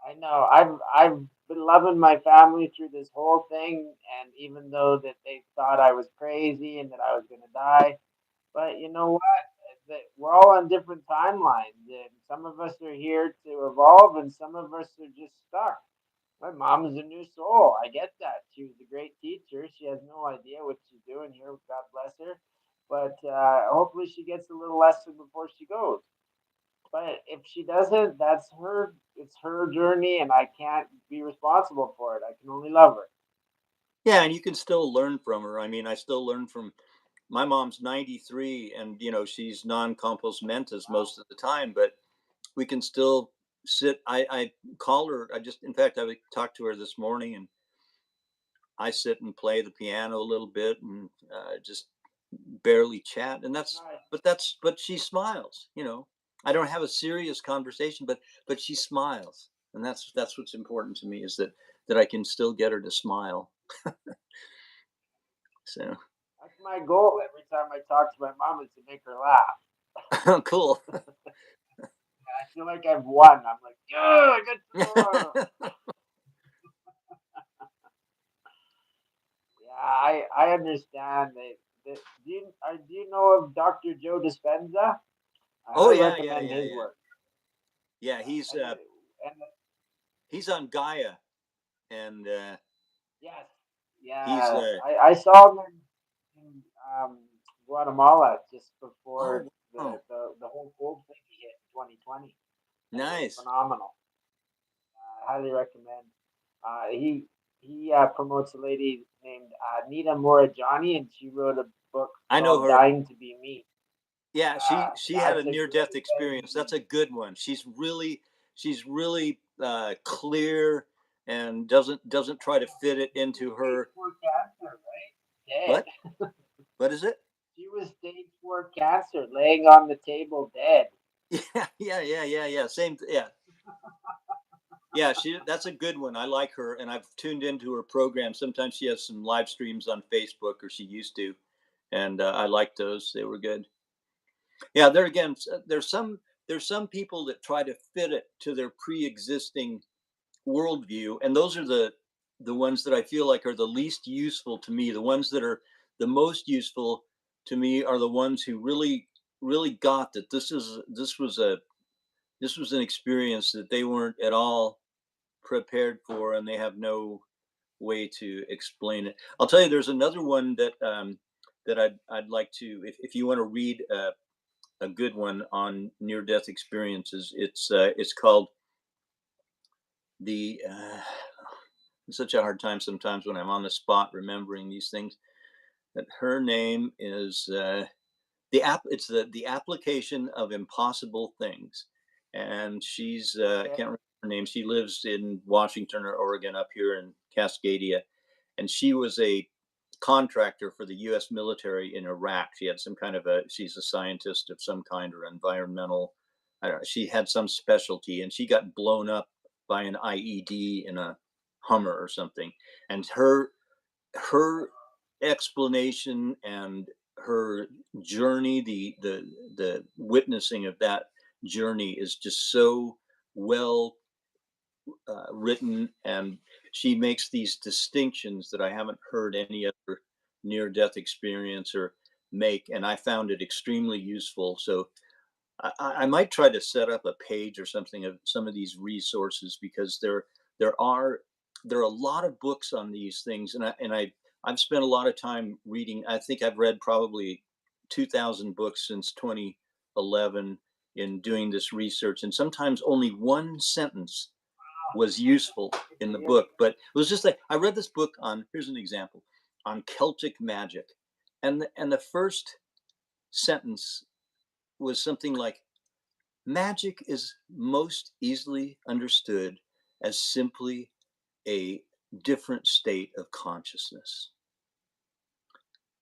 B: I know. I've been loving my family through this whole thing, and even though that they thought I was crazy and that I was gonna die, but you know what? That we're all on different timelines, and some of us are here to evolve, and some of us are just stuck. My mom is a new soul. I get that. She was a great teacher. She has no idea what she's doing here. God bless her. But hopefully she gets a little lesson before she goes. But if she doesn't, that's her. It's her journey, and I can't be responsible for it. I can only love her.
A: Yeah, and you can still learn from her. I mean, I still learn from my mom's 93, and she's non-compos mentis
B: Wow.
A: most of the time, but we can still sit. I call her. In fact, I talked to her this morning, and I sit and play the piano a little bit and just barely chat, and
B: Nice.
A: but she smiles. I don't have a serious conversation, but she smiles, and that's what's important to me, is that I can still get her to smile. So
B: That's my goal every time I talk to my mom is to make her laugh.
A: cool.
B: I feel like I've won. I'm like, yeah, I got to. Yeah, I understand that. Do you know of Dr. Joe Dispenza? I
A: Oh
B: highly
A: yeah, yeah,
B: recommend
A: yeah,
B: his
A: yeah,
B: work.
A: yeah.
B: Yeah, and
A: He's on Gaia, and
B: yes,
A: he's
B: yeah, I saw him in Guatemala just
A: oh
B: before
A: wow,
B: the whole cold thing hit in 2020, and it was
A: nice.
B: phenomenal. I highly recommend. He promotes a lady named Nita Morajani, and she wrote a book
A: I know
B: called
A: her.
B: "Dying to Be Me."
A: Yeah, she had a
B: That's a
A: near death
B: great
A: experience.
B: way.
A: That's a good one. She's really clear, and doesn't try to fit it into
B: Stage
A: her.
B: 4 cancer, right? Dead.
A: What? What is it?
B: She was stage 4 cancer, laying on the table, dead.
A: Yeah, yeah, yeah, yeah, yeah. Yeah, yeah. That's a good one. I like her, and I've tuned into her program. Sometimes she has some live streams on Facebook, or she used to, and I like those. They were good. Yeah, there again, there's some people that try to fit it to their pre-existing worldview, and those are the ones that I feel like are the least useful to me. The ones that are the most useful to me are the ones who really got that this was an experience that they weren't at all prepared for, and they have no way to explain it. I'll tell you, there's another one that I'd like to, if you want to read a good one on near death experiences. It's called the it's such a hard time sometimes when I'm on the spot remembering these things. That her name is the app. It's the application of impossible things, and she's I
B: Okay.
A: can't remember her name. She lives in Washington or Oregon, up here in Cascadia, and she was a contractor for the U.S. military in Iraq. She had some kind of she's a scientist of some kind, or environmental. I don't know, she had some specialty, and she got blown up by an IED in a Hummer or something. And her explanation and her journey, the witnessing of that journey is just so well written, and she makes these distinctions that I haven't heard any other near-death experiencer make, and I found it extremely useful. So I might try to set up a page or something of some of these resources, because there are there are a lot of books on these things, and I've spent a lot of time reading. I think I've read probably 2,000 books since 2011 in doing this research, and sometimes only one sentence was useful in the book. But it was just like, I read this book on, here's an example, on Celtic magic, and the first sentence was something like, magic is most easily understood as simply a different state of consciousness.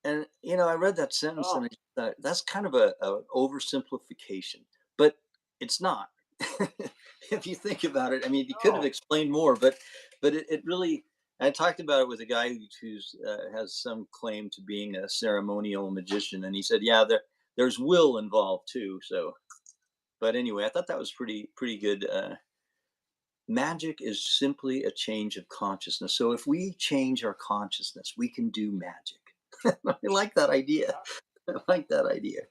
A: And I read that sentence, and I thought, that's kind of a oversimplification, but it's not. If you think about it, I mean, he could have explained more, but it really. I talked about it with a guy who's has some claim to being a ceremonial magician, and he said, yeah, there's will involved too. So, but anyway, I thought that was pretty good. Magic is simply a change of consciousness. So if we change our consciousness, we can do magic. I like that idea. I like that idea.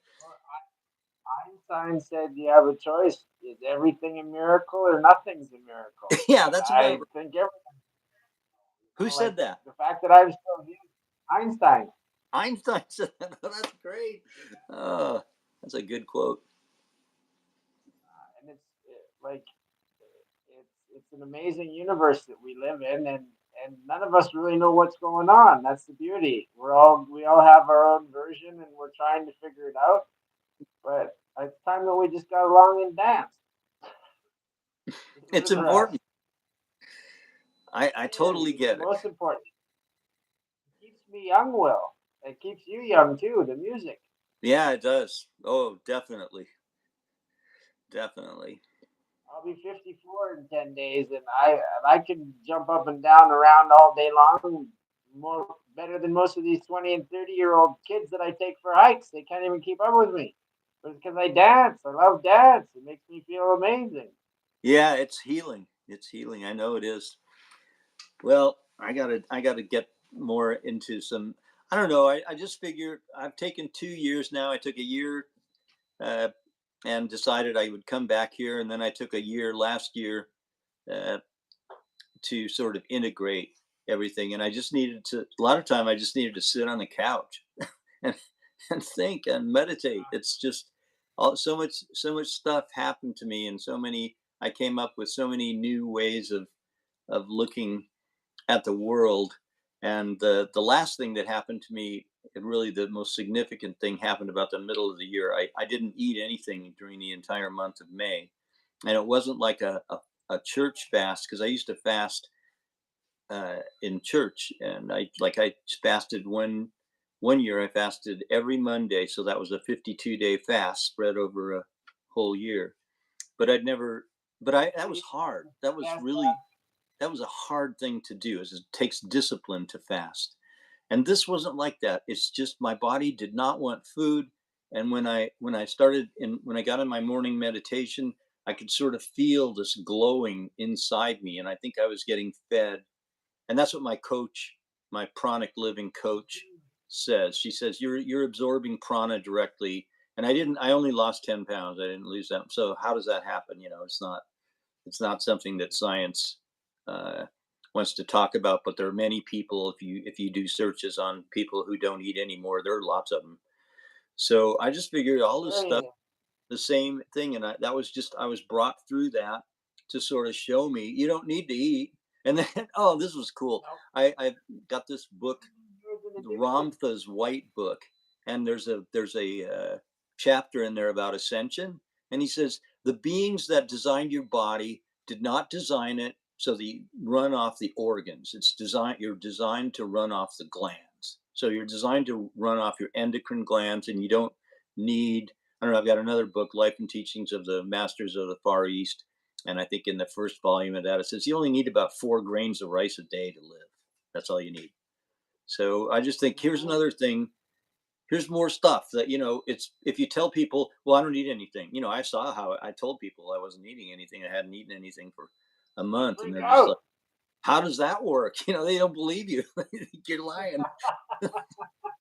B: Einstein said you have a choice. Is everything a miracle or nothing's a miracle?
A: Yeah, that's
B: I
A: about.
B: think everything.
A: Who said that?
B: The fact that I'm still here, Einstein.
A: Einstein said that. That's great. Oh, that's a good quote.
B: And like it's an amazing universe that we live in, and none of us really know what's going on. That's the beauty. We all have our own version, and we're trying to figure it out. But it's time that we just got along and danced.
A: It's important. I totally get it.
B: Most important. It keeps me young, Will. It keeps you young too. The music.
A: Yeah, it does. Oh, definitely. Definitely.
B: I'll be 54 in 10 days, and I can jump up and down around all day long, better than most of these 20 and 30-year-old kids that I take for hikes. They can't even keep up with me. But it's because I dance. I love dance. It makes me feel amazing.
A: Yeah, it's healing. It's healing. I know it is. Well, I gotta get more into some. I don't know. I just figure I've taken 2 years now. I took a year and decided I would come back here, and then I took a year last year to sort of integrate everything. And I just needed to. A lot of time, I just needed to sit on the couch and think and meditate. It's just so much stuff happened to me, and so many. I came up with so many new ways of looking at the world. And the last thing that happened to me, and really the most significant thing, happened about the middle of the year. I didn't eat anything during the entire month of May. And it wasn't like a church fast, because I used to fast in church. And I fasted one year, I fasted every Monday. So that was a 52-day fast spread over a whole year. But that was hard. That was a hard thing to do. It takes discipline to fast. And this wasn't like that. It's just my body did not want food. And when I got in my morning meditation, I could sort of feel this glowing inside me. And I think I was getting fed. And that's what my coach, my pranic living coach, says. She says, you're absorbing prana directly. And I only lost 10 pounds. I didn't lose that. So how does that happen? It's not something that science wants to talk about, but there are many people. If you do searches on people who don't eat anymore, there are lots of them. So I just figured all this stuff, the same thing, and I was brought through that to sort of show me you don't need to eat. And then this was cool. I got this book, Ramtha's White Book, and there's a chapter in there about ascension, and he says the beings that designed your body did not design it so the run off the organs. You're designed to run off the glands. So you're designed to run off your endocrine glands, and you don't need, I don't know, I've got another book, Life and Teachings of the Masters of the Far East. And I think in the first volume of that, it says you only need about 4 grains of rice a day to live. That's all you need. So I just think here's another thing. Here's more stuff that, it's, if you tell people, well, I don't eat anything. I saw how I told people I wasn't eating anything. I hadn't eaten anything for a month. And
B: Freak
A: they're just
B: out.
A: like, how does that work? They don't believe you. They think you're lying.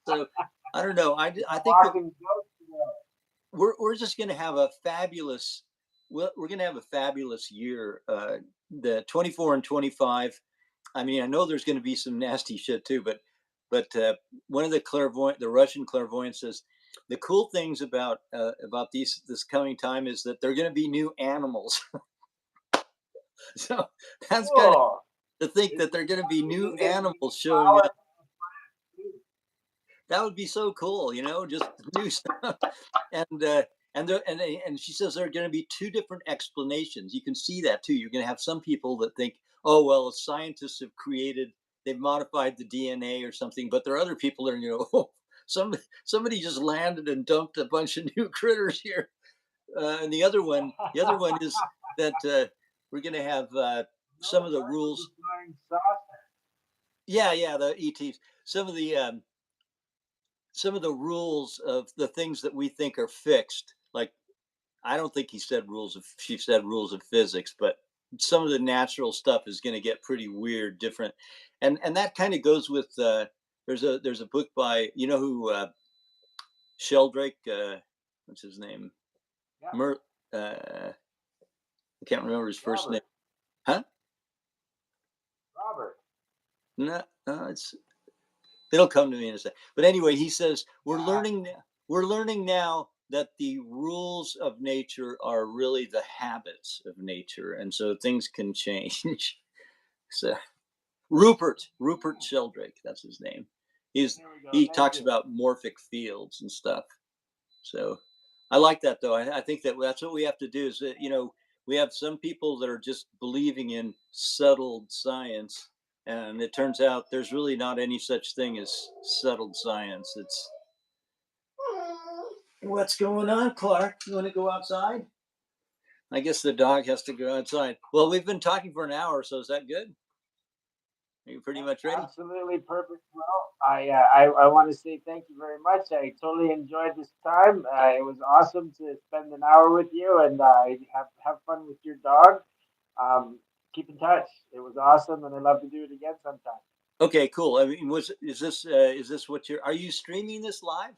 A: So I don't know. I think that
B: Walking joke.
A: we're just going to have a fabulous, we're going to have a fabulous year. The 24 and 25. I mean, I know there's going to be some nasty shit too, but one of the Russian clairvoyants says the cool things about this coming time is that they're going to be new animals. So that's kind of
B: Cool.
A: to think
B: It's
A: that they're going to be new
B: we can
A: animals showing
B: power.
A: up. That would be so cool, just new stuff. And and she says there are going to be 2 different explanations. You can see that too. You're going to have some people that think, oh well, scientists have they've modified the DNA or something, but there are other people that are, oh, somebody just landed and dumped a bunch of new critters here. And the other one is that we're going to have some
B: No,
A: of the
B: that was
A: rules.
B: a flying saucer.
A: Yeah, the ETs. Some of the rules of the things that we think are fixed, like I don't think she said rules of physics, but some of the natural stuff is going to get pretty weird, different. And that kind of goes with, there's a book by, who, Sheldrake, what's his name?
B: Yeah.
A: I can't remember his first name.
B: Robert.
A: Huh?
B: Robert.
A: No, it'll come to me in a second. But anyway, he says we're learning now that the rules of nature are really the habits of nature, and so things can change. So Rupert Sheldrake, that's his name. He talks about morphic fields and stuff. So I like that though. I think that's what we have to do. Is that, we have some people that are just believing in settled science, and it turns out there's really not any such thing as settled science. It's what's going on, Clark? You want to go outside? I guess the dog has to go outside. Well, we've been talking for an hour, so is that good? Are you pretty much ready?
B: Absolutely perfect. Well, I want to say thank you very much. I totally enjoyed this time. It was awesome to spend an hour with you and have fun with your dog. Keep in touch. It was awesome, and I'd love to do it again sometime.
A: Okay, cool. I mean, is this what are you streaming this live?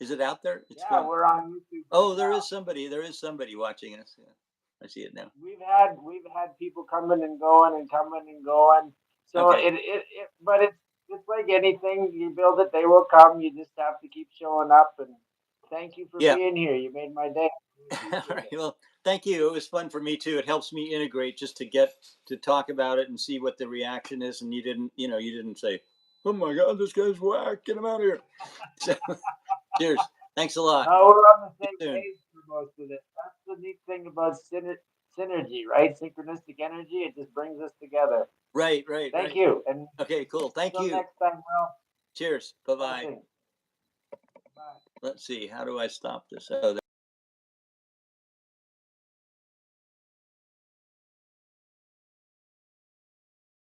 A: Is it out there? It's
B: Yeah,
A: going.
B: we're on YouTube.
A: Oh, there is somebody watching us. Yeah, I see it now.
B: We've had people coming and going and coming and going. So
A: Okay.
B: but it's like anything. You build it, they will come. You just have to keep showing up. And thank you for
A: Yeah.
B: being here. You made my day.
A: All right. Well, thank you. It was fun for me too. It helps me integrate just to get to talk about it and see what the reaction is. And you didn't say, "Oh my God, this guy's whack. Get him out of here." So, cheers. Thanks a lot.
B: No, we're on the
A: See you
B: same
A: soon.
B: page for most of it. That's the neat thing about synergy, right? Synchronistic energy. It just brings us together.
A: Right.
B: Thank you. And
A: Okay, cool. Thank
B: until
A: you.
B: next time, Will.
A: Cheers. Bye-bye.
B: Blessings. Bye.
A: Let's see. How do I stop this? Oh,